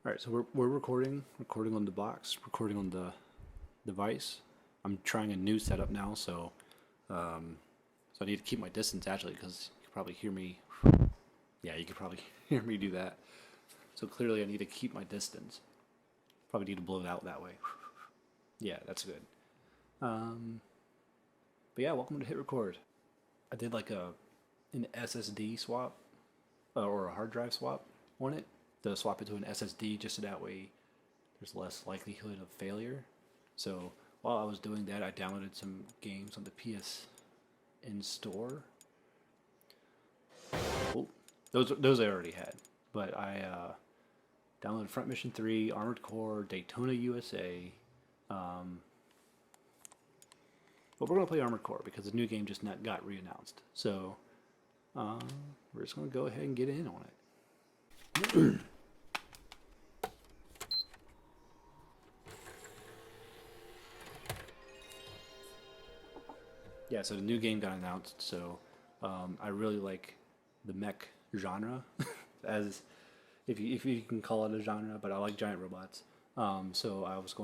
All right, so we're recording on the box, recording on the device. I'm trying a new setup now, so I need to keep my distance actually because you can probably hear me. Yeah, you can probably hear me do that. So clearly, I need to keep my distance. Probably need to blow it out that way. Yeah, that's good. Um, but yeah, welcome to Hit Record. I did like an SSD swap or a hard drive swap on it to swap it to an SSD just so that way there's less likelihood of failure. So while I was doing that, I downloaded some games on the PSN store. Well, those I already had, but I downloaded Front Mission 3, Armored Core, Daytona USA. Um, but we're gonna play Armored Core because the new game just not got re-announced. So uh, we're just gonna go ahead and get in on it. Yeah, so the new game got announced. So I really like the mech genre, as if you can call it a genre. But I like giant robots. So I was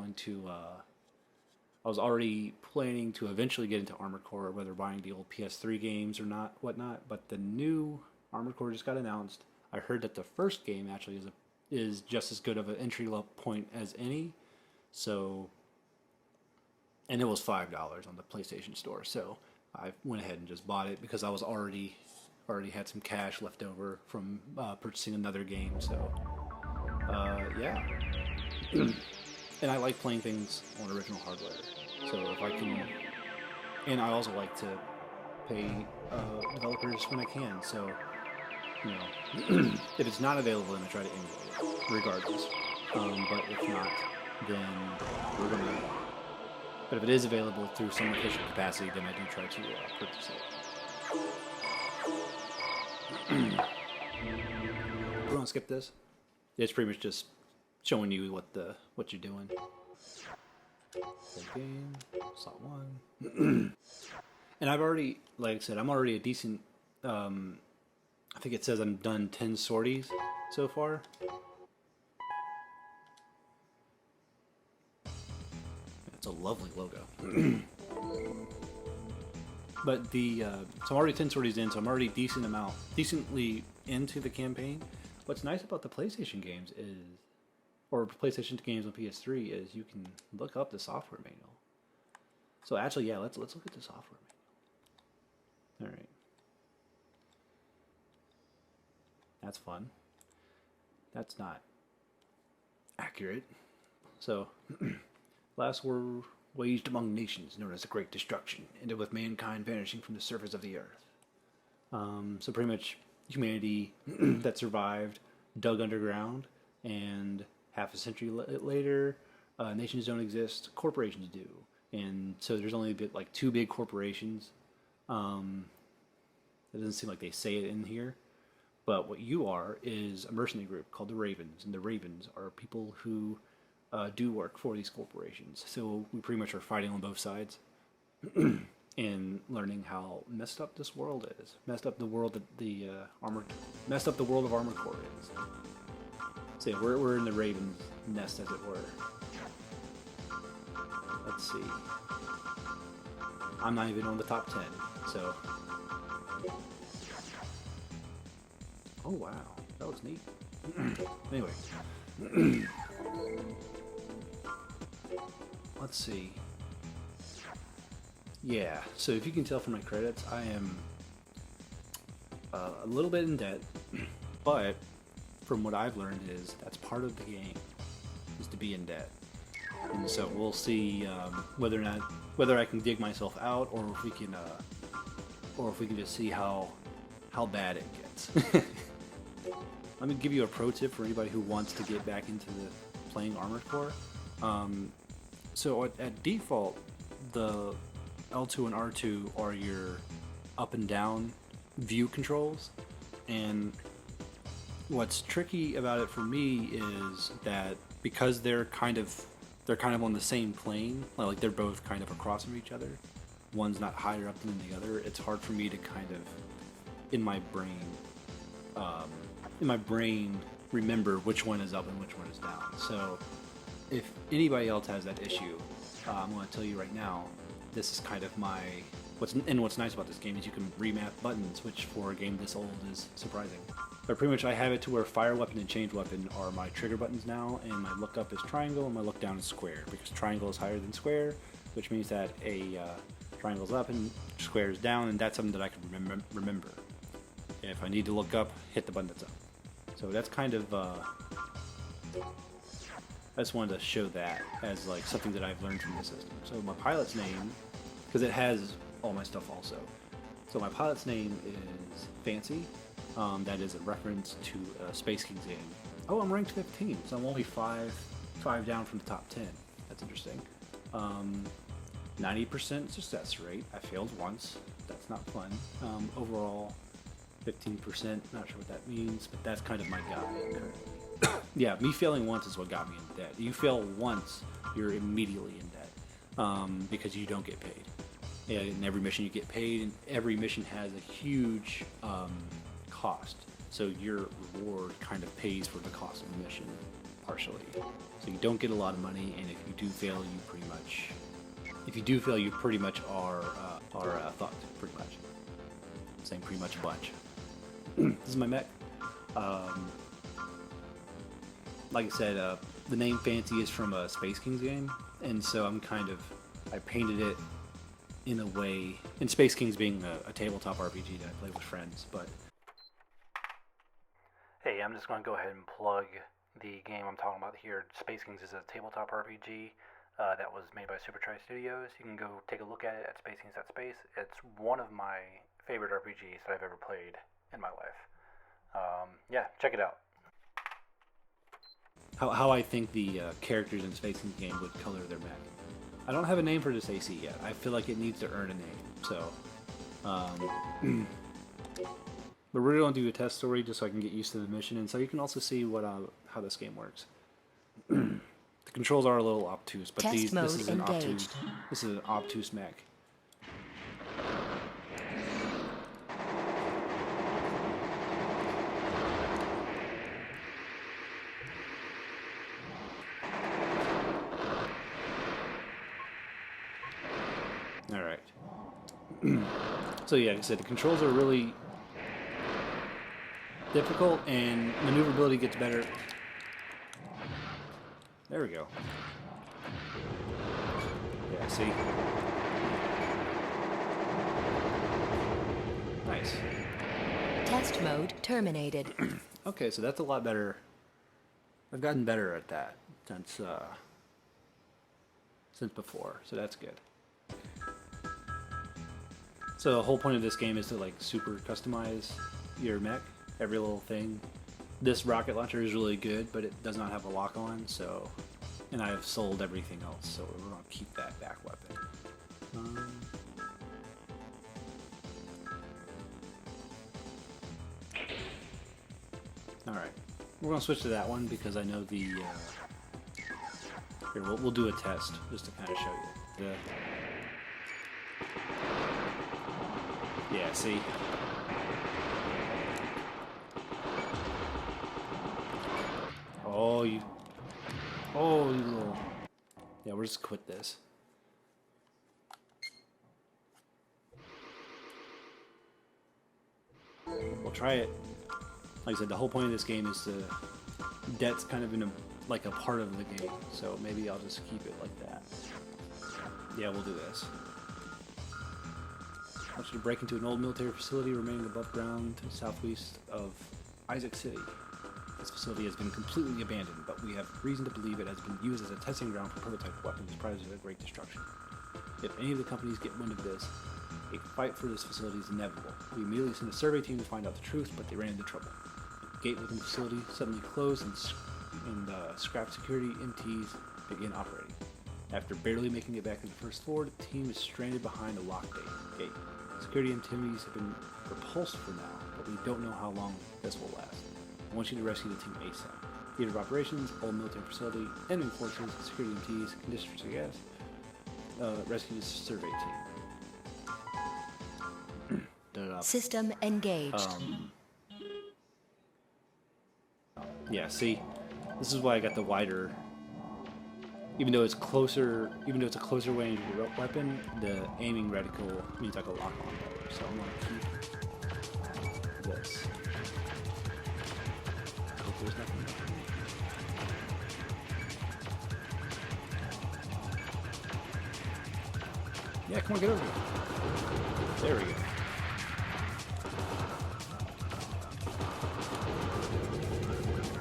already planning to eventually get into Armored Core, whether buying the old PS3 games or not, whatnot. But the new Armored Core just got announced. I heard that the first game actually is just as good of an entry level point as any. So and it was $5 on the PlayStation Store. So I went ahead and just bought it because I was already had some cash left over from purchasing another game. So yeah, and I like playing things on original hardware. So if I can, and I also like to pay developers when I can. So you know, if it's not available, then I try to emulate it, regardless. But if not, then we're gonna. But if it is available through some official capacity, then I do try to purchase it. We're gonna skip this. It's pretty much just showing you what you're doing. Play game, slot one. And I've already, like I said, I'm already a decent. I think it says I'm done 10 sorties so far. It's a lovely logo. But so I'm already 10 sorties in, so I'm already decently into the campaign. What's nice about the PlayStation games is, or PlayStation games on PS3 is you can look up the software manual. So actually, yeah, let's look at the software manual. All right, that's fun. That's not accurate. So. Last war waged among nations, known as the Great Destruction, ended with mankind vanishing from the surface of the earth. So pretty much humanity that survived dug underground, and half a century later, nations don't exist, corporations do. And so there's only like two big corporations. It doesn't seem like they say it in here. But what you are is a mercenary group called the Ravens, and the Ravens are people who do work for these corporations. So we pretty much are fighting on both sides and learning how messed up this world is. Messed up the world that messed up the world of Armored Core is. So yeah, we're in the Raven's nest, as it were. Let's see. I'm not even on the top 10, so. Oh wow, that looks neat. Anyway. Let's see. Yeah, so if you can tell from my credits, I am a little bit in debt, but from what I've learned is that's part of the game, is to be in debt. And so we'll see whether I can dig myself out, or if we can just see how bad it gets. Let me give you a pro tip for anybody who wants to get back into playing Armored Core. So at default, the L2 and R2 are your up and down view controls, and what's tricky about it for me is that because they're kind of on the same plane, like they're both kind of across from each other. One's not higher up than the other. It's hard for me to kind of in my brain remember which one is up and which one is down. So if anybody else has that issue, I'm going to tell you right now, this is kind of my... What's nice about this game is you can remap buttons, which for a game this old is surprising. But pretty much I have it to where fire weapon and change weapon are my trigger buttons now, and my look up is triangle and my look down is square, because triangle is higher than square, which means that a triangle's up and square is down, and that's something that I can remember. If I need to look up, hit the button that's up. So that's kind of... I just wanted to show that as like something that I've learned from the system. So my pilot's name, because it has all my stuff also. So my pilot's name is Fancy. That is a reference to Space King's game. Oh, I'm ranked 15, so I'm only five down from the top 10. That's interesting. 90% success rate. I failed once. That's not fun. Overall, 15%. Not sure what that means, but that's kind of my guide. Yeah, me failing once is what got me in debt. You fail once, you're immediately in debt because you don't get paid. Yeah, in every mission you get paid, and every mission has a huge cost. So your reward kind of pays for the cost of the mission, partially. So you don't get a lot of money, and if you do fail, you pretty much... If you do fail, you pretty much are fucked, pretty much. Saying pretty much a bunch. This is my mech. Like I said, the name Fancy is from a Space Kings game, and so I painted it in a way, and Space Kings being a tabletop RPG that I play with friends, but... Hey, I'm just going to go ahead and plug the game I'm talking about here. Space Kings is a tabletop RPG that was made by Super Tri Studios. You can go take a look at it at spacekings.space. It's one of my favorite RPGs that I've ever played in my life. Yeah, check it out. How I think the characters in Space Kings game would color their mech. I don't have a name for this AC yet. I feel like it needs to earn a name. So, but we're going to do a test story just so I can get used to the mission, and so you can also see what how this game works. The controls are a little obtuse, but this is an obtuse mech. Alright. So yeah, like I said, the controls are really difficult and maneuverability gets better. There we go. Yeah, see? Nice. Test mode terminated. Okay, so that's a lot better. I've gotten better at that since before, so that's good. So the whole point of this game is to like super customize your mech, every little thing. This rocket launcher is really good, but it does not have a lock on, so... And I have sold everything else, so we're going to keep that back weapon. Alright. We're going to switch to that one because I know the... Here, we'll do a test just to kind of show you. Yeah, see? Oh, you little... Yeah, we'll just quit this. We'll try it. Like I said, the whole point of this game is to... Debt's kind of in a part of the game, so maybe I'll just keep it like that. Yeah, we'll do this. I want you to break into an old military facility remaining above ground to the southwest of Isaac City. This facility has been completely abandoned, but we have reason to believe it has been used as a testing ground for prototype weapons prior to the Great Destruction. If any of the companies get wind of this, a fight for this facility is inevitable. We immediately sent a survey team to find out the truth, but they ran into trouble. The gate within the facility suddenly closed, and scrap security MTs began operating. After barely making it back to the first floor, the team is stranded behind a locked gate. Security MTs have been repulsed for now, but we don't know how long this will last. I want you to rescue the team ASAP. Theater of Operations, old military facility, enemy forces, security MTs, districts of gas. Rescue the survey team. System engaged. Yeah, see, this is why I got the wider. Even though it's closer, even though it's a closer range weapon, the aiming reticle means I can lock on better. So I'm gonna keep this. Hope there's nothing behind me. Yeah, come on, get over here. There we go.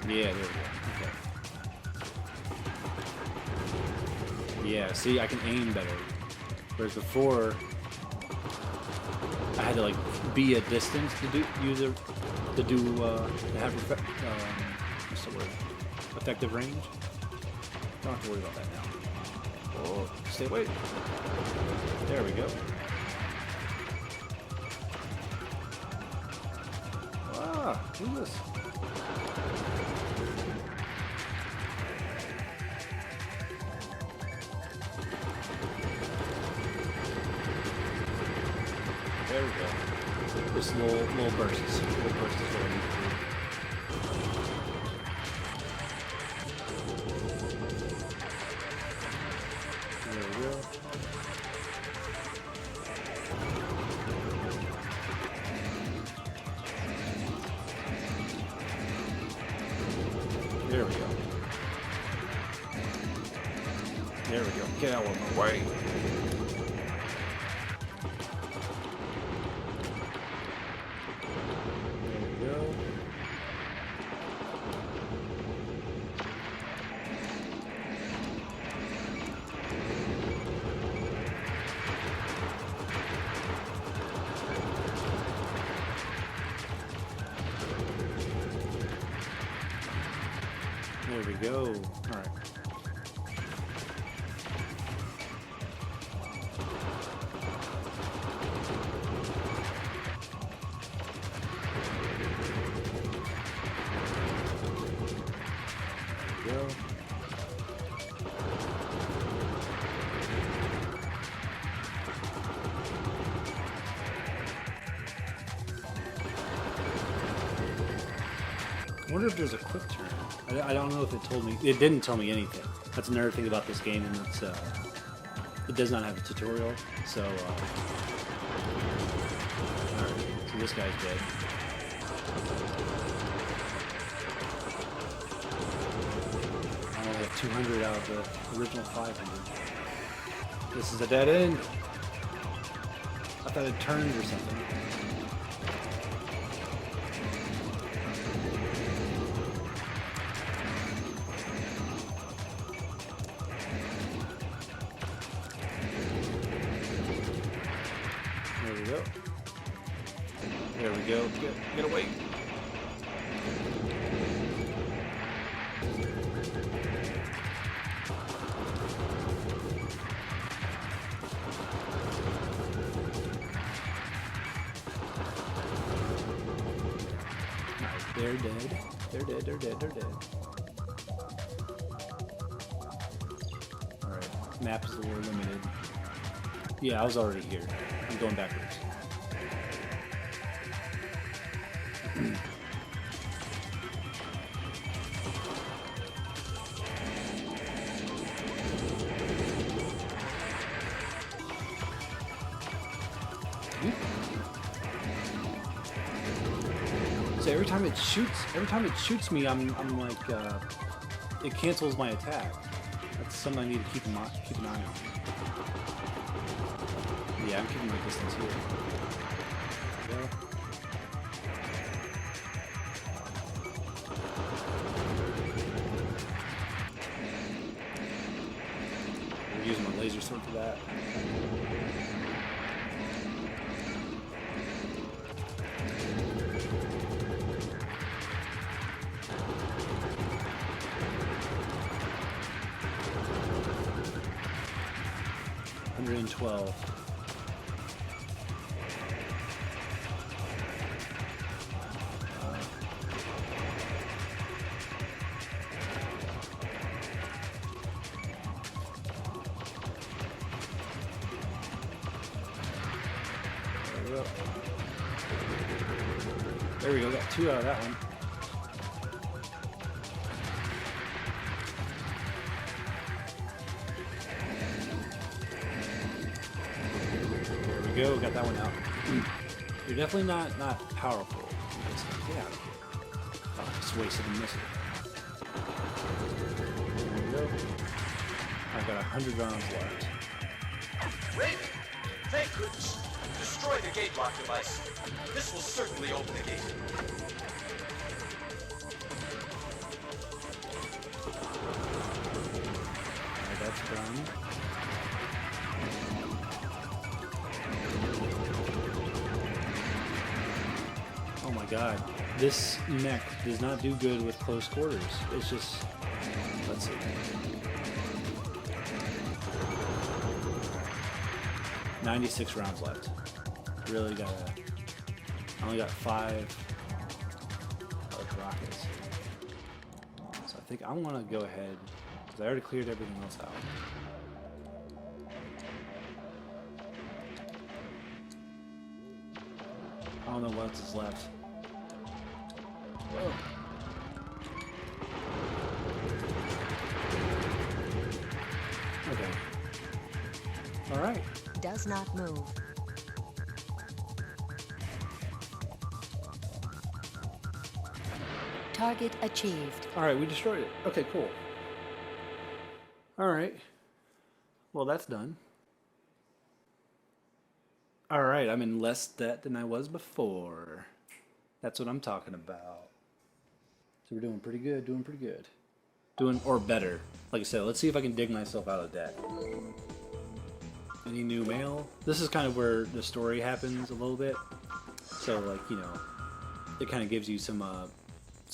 Yeah, there we go. Okay. Yeah, see, I can aim better. Whereas before, I had to like be a distance to do have what's the word? Effective range. Don't have to worry about that now. Oh, stay away. There we go. Ah, do this. There we go. Just little bursts. Little bursts is what I need to do. There we go. There we go. There we go. Get out of my way. There we go. All right. There we go. I wonder if there's a quick turn. I don't know if it told me. It didn't tell me anything. That's another thing about this game, and it's it does not have a tutorial. So, all right. So this guy's dead. I only have 200 out of the original 500. This is a dead end. I thought it turned or something. There we go. There we go. Get away. They're dead. They're dead. They're dead. They're dead. Alright. Map is a little limited. Yeah, I was already here. I'm going backwards. So every time it shoots me, I'm like, it cancels my attack. That's something I need to keep an eye on. Yeah, I'm keeping my distance here. There we go. I'm using my laser sword for that. $112. There we go, got 2 out of that one. we go. Got that one out. You're definitely not powerful. Just get out of here. Oh, I just wasted a missile. There we go. I've got 100 rounds left. Raven! Thank goodness. Destroy the gate lock device. This will certainly open the gate. Alright, that's done. Oh my god. This mech does not do good with close quarters. It's just... Let's see. 96 rounds left. Really gotta... I only got 5 rockets. So I think I want to go ahead, because I already cleared everything else out. I don't know what else is left. Whoa. Okay. Alright. Does not move. Target achieved. Alright, we destroyed it. Okay, cool. Alright. Well, that's done. Alright, I'm in less debt than I was before. That's what I'm talking about. So we're doing pretty good, doing pretty good. Doing, or better. Like I said, let's see if I can dig myself out of debt. Any new mail? This is kind of where the story happens a little bit. So, like, you know, it kind of gives you some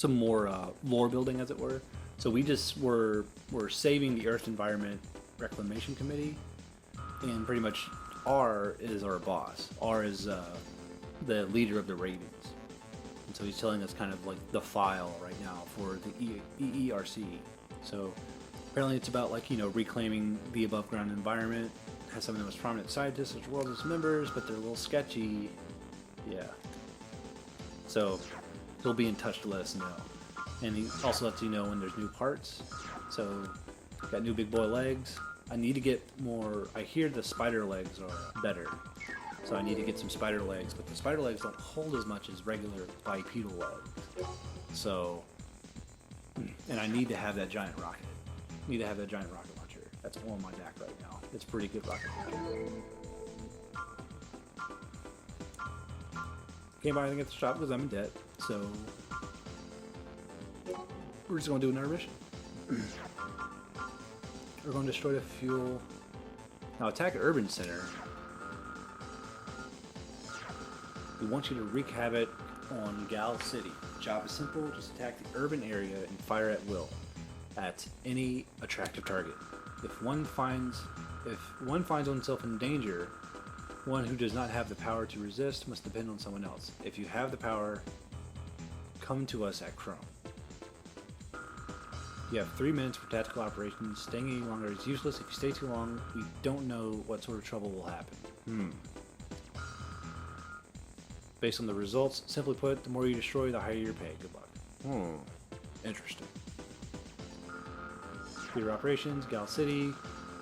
more lore building, as it were. So we just were saving the Earth Environment Reclamation Committee, and pretty much R is our boss. R is the leader of the Ravens, and so he's telling us kind of like the file right now for the EERC. So apparently it's about, like, you know, reclaiming the above ground environment. It has some of the most prominent scientists of the world as members, but they're a little sketchy. Yeah. So he'll be in touch to let us know. And he also lets you know when there's new parts. So, got new big boy legs. I need to get more... I hear the spider legs are better. So I need to get some spider legs, but the spider legs don't hold as much as regular bipedal legs. So, and I need to have that giant rocket. I need to have that giant rocket launcher. That's on my back right now. It's a pretty good rocket launcher. Can't buy anything at the shop because I'm in debt. So we're just going to do another mission. We're going to destroy the fuel. Now attack Urban Center. We want you to wreak havoc on Gal City. Job is simple, just attack the urban area and fire at will at any attractive target. If one finds oneself in danger, one who does not have the power to resist must depend on someone else. If you have the power, come to us at Chrome. You have 3 minutes for tactical operations. Staying any longer is useless. If you stay too long, we don't know what sort of trouble will happen. Based on the results, simply put, the more you destroy, the higher your pay. Good luck. Interesting. Theater operations, Gal City,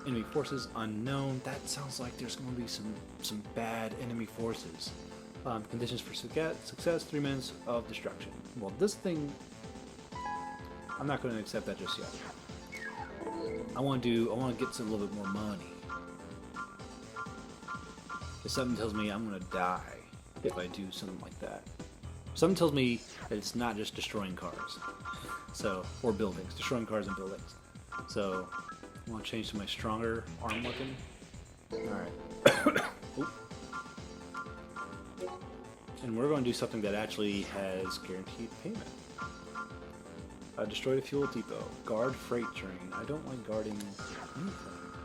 enemy forces unknown. That sounds like there's going to be some bad enemy forces. Conditions for success: 3 minutes of destruction. Well, this thing, I'm not going to accept that just yet. I want to get some, a little bit more money. If something tells me I'm going to die if I do something like that. Something tells me that it's not just destroying cars, or buildings, destroying cars and buildings. So I want to change to my stronger arm weapon. Alright. And we're going to do something that actually has guaranteed payment. Destroy the fuel depot. Guard freight train. I don't like guarding anything,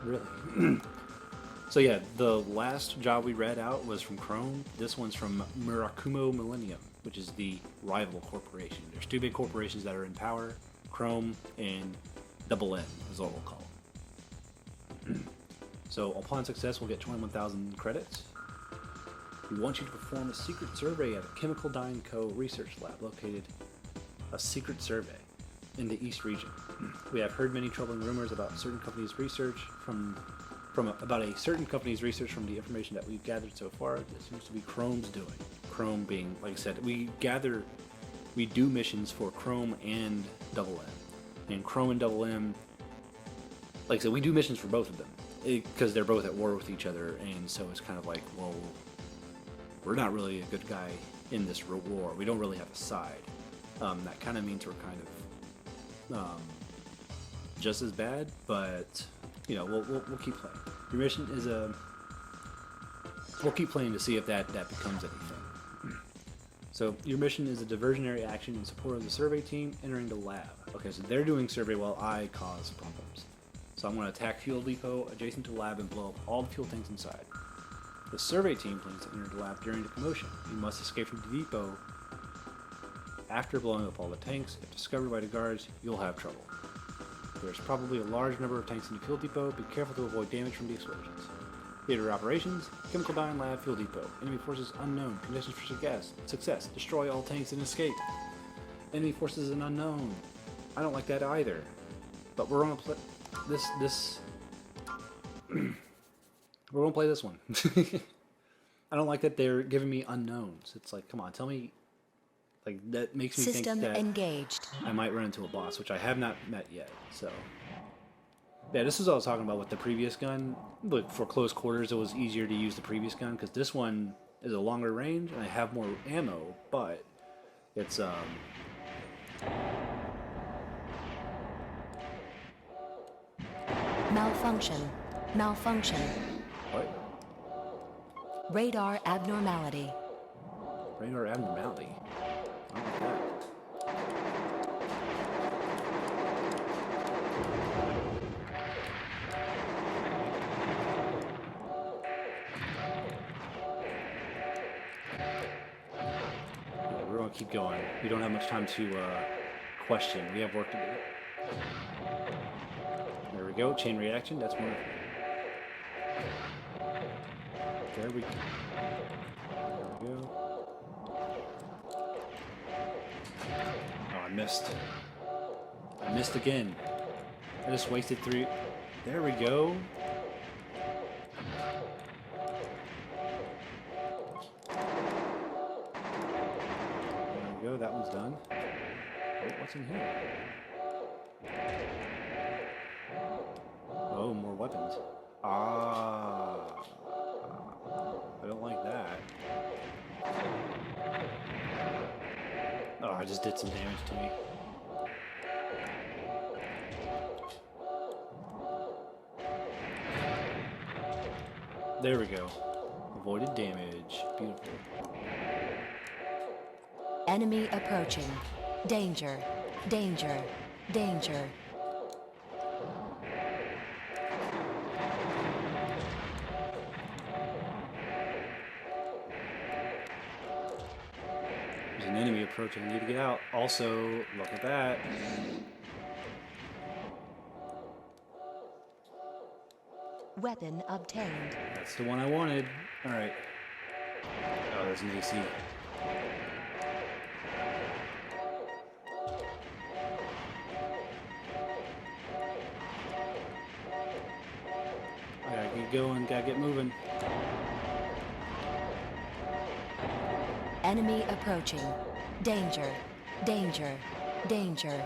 really. So yeah, the last job we read out was from Chrome. This one's from Murakumo Millennium, which is the rival corporation. There's 2 big corporations that are in power, Chrome and Double N is what we'll call them. So upon success, we'll get 21,000 credits. We want you to perform a secret survey at a Chemical Dyne Co. research lab located a secret survey in the East region. We have heard many troubling rumors about certain companies' research from about a certain company's research. From the information that we've gathered so far, this seems to be Chrome's doing. Chrome being, like I said, we do missions for Chrome and Double M, and Chrome and Double M. Like I said, we do missions for both of them because they're both at war with each other, and so it's kind of like, well, we're not really a good guy in this war. We don't really have a side. That kind of means we're kind of just as bad, but you know, we'll keep playing. Your mission is we'll keep playing to see if that becomes anything. So your mission is a diversionary action in support of the survey team entering the lab. Okay, so they're doing survey while I cause problems. So I'm going to attack fuel depot adjacent to the lab and blow up all the fuel tanks inside. The survey team plans to enter the lab during the commotion. You must escape from the depot after blowing up all the tanks. If discovered by the guards, you'll have trouble. There's probably a large number of tanks in the fuel depot. Be careful to avoid damage from the explosions. Theater operations, Chemical Dine Lab, Fuel Depot. Enemy forces unknown. Conditions for success. Destroy all tanks and escape. Enemy forces an unknown. I don't like that either. But we're gonna play this. We're gonna play this one. I don't like that they're giving me unknowns. It's like, come on, tell me. Like, that makes me System think that engaged. I might run into a boss, which I have not met yet. So, yeah, this is what I was talking about with the previous gun. Look, for close quarters, it was easier to use the previous gun because this one is a longer range and I have more ammo. But it's Malfunction. Malfunction. what? Radar abnormality. Radar abnormality. I don't like that. Yeah, we're gonna keep going. We don't have much time to question. We have work to do. There we go. Chain reaction. That's wonderful. There we go. There we go. Oh, I missed. I missed again. I just wasted 3. There we go. There we go. That one's done. Oh, what's in here? Oh, more weapons. Ah. I don't like that. Oh, I just did some damage to me. There we go. Avoided damage. Beautiful. Enemy approaching. Danger. Danger. Danger. There's an enemy approaching. I need to get out. Also, look at that. Weapon obtained. That's the one I wanted. Alright. Oh, there's an AC. I gotta get going, gotta get moving. Enemy approaching. Danger. Danger. Danger.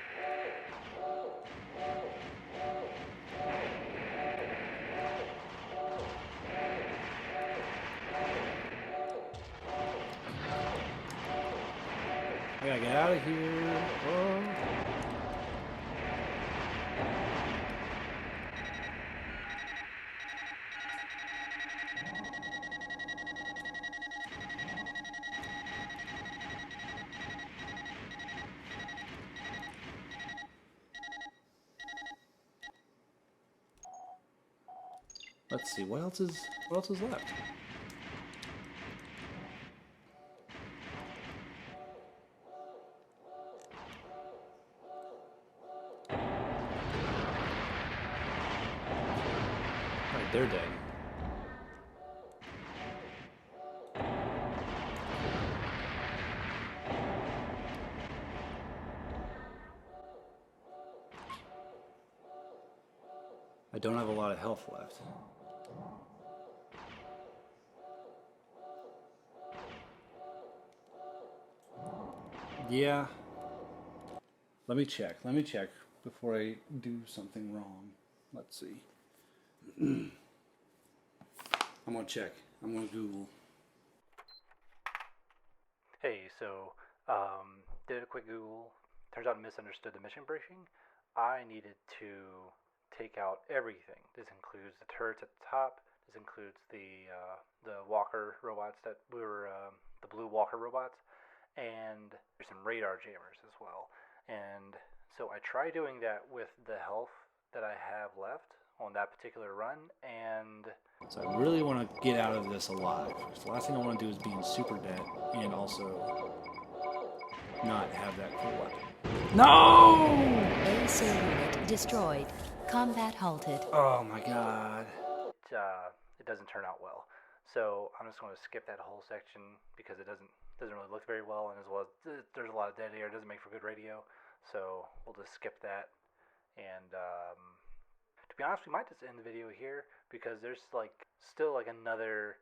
I gotta get out of here. Oh. Let's see, what else is left? Alright, they're dead. I don't have a lot of health left. Yeah. Let me check. Let me check before I do something wrong. Let's see. I'm gonna check. I'm gonna Google. Hey, so did a quick Google. Turns out I misunderstood the mission briefing. I needed to take out everything. This includes the turrets at the top. This includes the walker robots that were the blue walker robots, and there's some radar jammers as well. And so I tried doing that with the health that I have left on that particular run, and So I really want to get out of this alive. So the last thing I want to do is be in super debt and also not have that cool weapon. No! AC unit destroyed. Combat halted. Oh my god. it doesn't turn out well. So I'm just going to skip that whole section because it doesn't really look very well, and as well as there's a lot of dead air. It doesn't make for good radio. So we'll just skip that. And to be honest, we might just end the video here because there's still another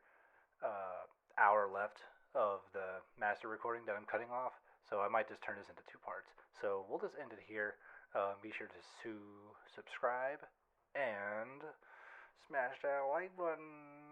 hour left of the master recording that I'm cutting off. So I might just turn this into 2 parts. So we'll just end it here. Be sure to subscribe and smash that like button.